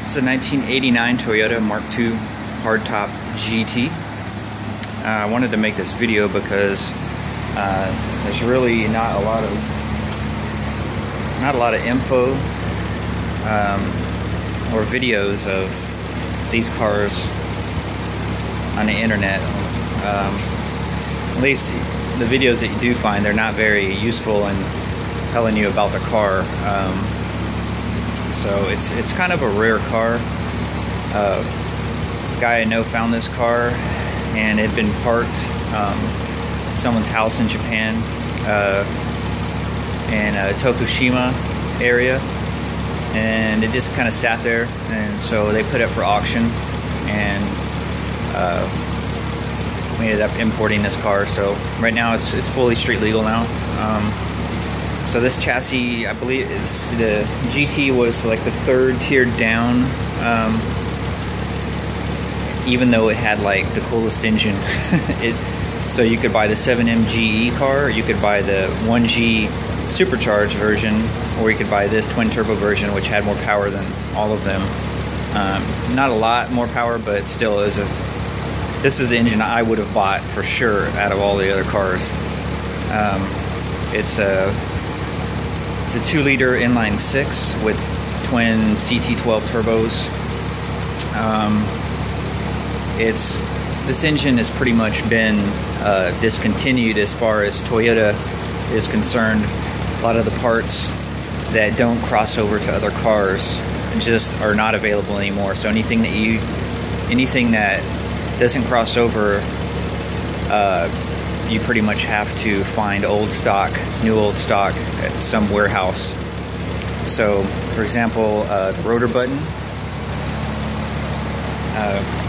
It's a 1989 Toyota Mark II Hardtop GT. I wanted to make this video because there's really not a lot of info or videos of these cars on the internet. At least the videos that you do find, they're not very useful in telling you about the car. So it's kind of a rare car. A guy I know found this car, and it had been parked at someone's house in Japan, in Tokushima area, and it just kind of sat there, and so they put it for auction, and we ended up importing this car. So right now it's fully street legal now. So this chassis, I believe, the GT was like the third tier down, even though it had like the coolest engine. So you could buy the 7M GE car, or you could buy the 1G supercharged version, or you could buy this twin turbo version, which had more power than all of them. Not a lot more power, but still this is the engine I would have bought for sure out of all the other cars. It's a 2-liter inline 6 with twin CT12 turbos. This engine has pretty much been discontinued as far as Toyota is concerned. A lot of the parts that don't cross over to other cars just are not available anymore. So anything that doesn't cross over, you pretty much have to find old stock, new old stock at some warehouse. So, for example, the rotor button,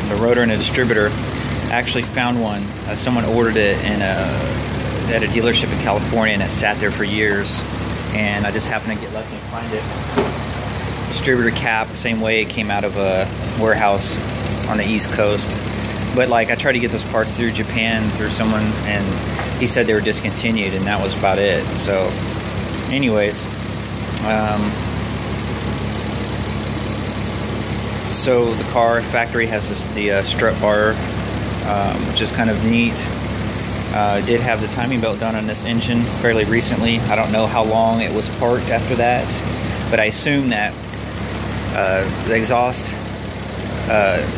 the rotor in a distributor, I actually found one. Someone ordered it at a dealership in California, and it sat there for years, and I just happened to get lucky and find it. Distributor cap, same way, it came out of a warehouse on the East Coast. But like, I tried to get those parts through Japan through someone, and he said they were discontinued, and that was about it. So anyways, so the car factory has the strut bar, which is kind of neat. Did have the timing belt done on this engine fairly recently. I don't know how long it was parked after that, but I assume that the exhaust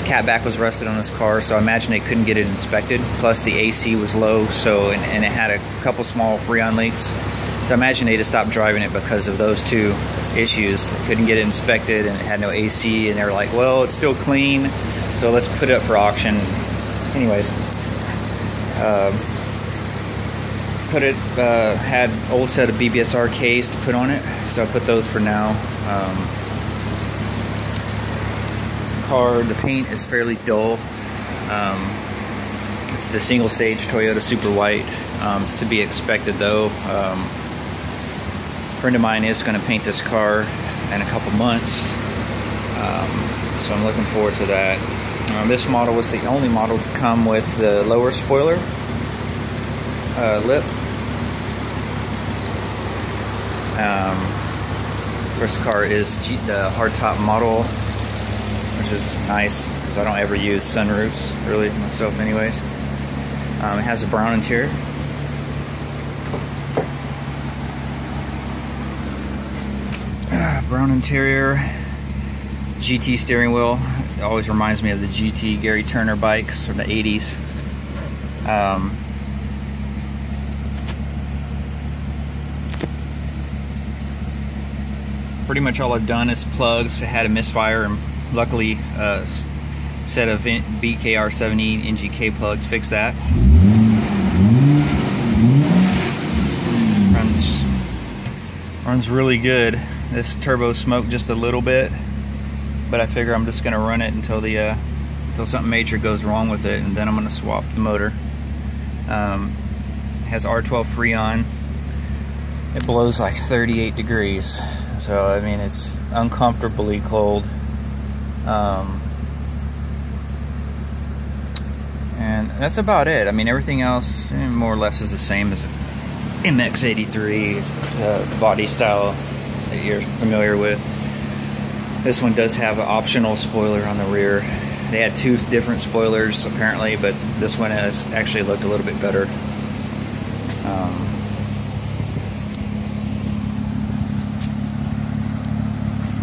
catback was rusted on this car, so I imagine they couldn't get it inspected. Plus the AC was low, so and it had a couple small Freon leaks. So I imagine they just stopped driving it because of those two issues. They couldn't get it inspected, and it had no AC, and they were like, well, it's still clean, so let's put it up for auction. Anyways, had old set of BBSR Ks to put on it, so I put those for now. The paint is fairly dull. It's the single stage Toyota Super White. It's to be expected though. A friend of mine is going to paint this car in a couple months, so I'm looking forward to that. This model was the only model to come with the lower spoiler lip. First car is the hardtop model, which is nice because I don't ever use sunroofs really myself anyways. It has a brown interior. Brown interior, GT steering wheel. It always reminds me of the GT Gary Turner bikes from the 80s. Pretty much all I've done is plugs. It had a misfire, and luckily a set of BKR70 NGK plugs fixed that. Runs really good. This turbo smoked just a little bit, but I figure I'm just gonna run it until something major goes wrong with it, and then I'm gonna swap the motor. It has R12 Freon. It blows like 38 degrees. So, I mean, it's uncomfortably cold. And that's about it. I mean, everything else more or less is the same as MX-83, the body style that you're familiar with. This one does have an optional spoiler on the rear. They had two different spoilers apparently, but this one has actually looked a little bit better.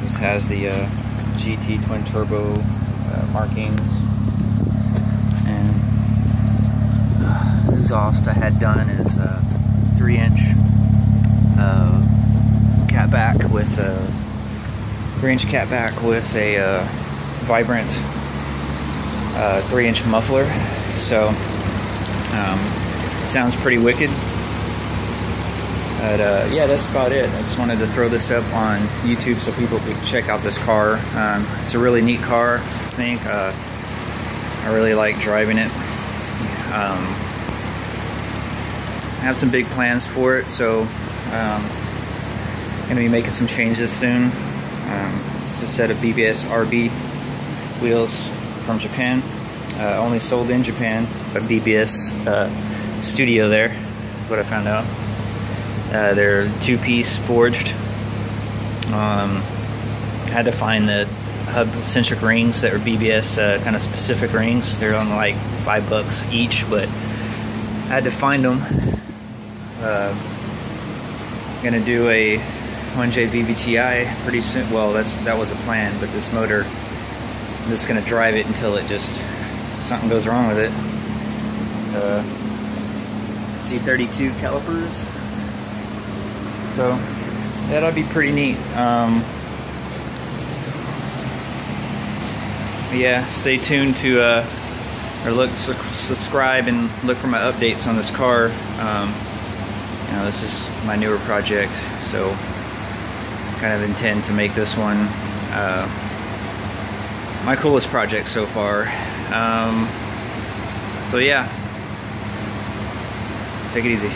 This has the GT twin turbo markings, and the exhaust I had done is 3-inch catback with a 3-inch catback with a vibrant 3-inch muffler, so sounds pretty wicked. But yeah, that's about it. I just wanted to throw this up on YouTube so people could check out this car. It's a really neat car, I think. I really like driving it. I have some big plans for it, so going to be making some changes soon. It's a set of BBS RB wheels from Japan. Only sold in Japan, but BBS studio there is what I found out. They're 2-piece forged. Had to find the hub-centric rings that are BBS kind of specific rings. They're on like $5 each, but I had to find them. Gonna do a 1J VVTi pretty soon. Well, that was a plan, but this motor, I'm just gonna drive it until it just something goes wrong with it. C32 calipers, so that'll be pretty neat. Yeah, stay tuned to or subscribe and look for my updates on this car. You know, this is my newer project, so kind of intend to make this one my coolest project so far. So yeah, take it easy.